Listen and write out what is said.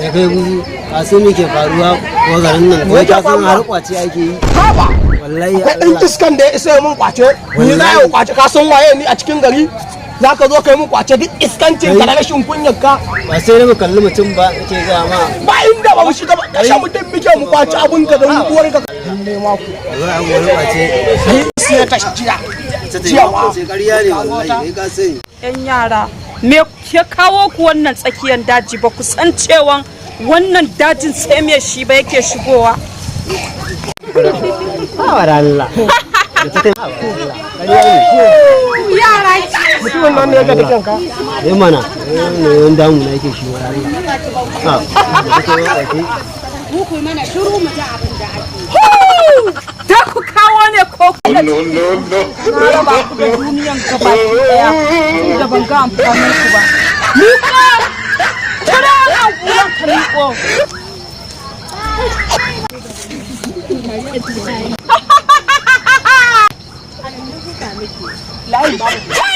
Ya kai guzu a sai me ke faruwa ko garin nan ko ta san har kwace ake yi. Haba. Wallahi In iskan da ya isa mun kwace, ni za ya kwace ka san waye ni a cikin gari. Za ka zo kai mun kwace duk iskancin ka da rashin kunyar ka. ba sai da mu kalli mutum ba nake ga ma. Ba inda ba mu shiga ba, kashe mutum muke mu kwace abun ka da uwar ka. Ne ma ku. Wallahi an wani kwace. Sai ta jiya. Jiya ma. Sai ƙarya ne wallahi kai ka sani. Yan yara me ke kawo ku wannan tsakiyar daji ba ku san cewa wannan dajin sai me shi ba yake shigowa. Ba Allah. Yara Mutumin nan ne ya ga kanka. Mana ne wanda damu na yake shi wani. Ku mana shiru mu ji abin da ake. da ku kawo ne ko kuma na raba ku da duniyan gaba daya da ban ga amfanin ku ba. Miko! Kada an kuran ka miko. Lai ba.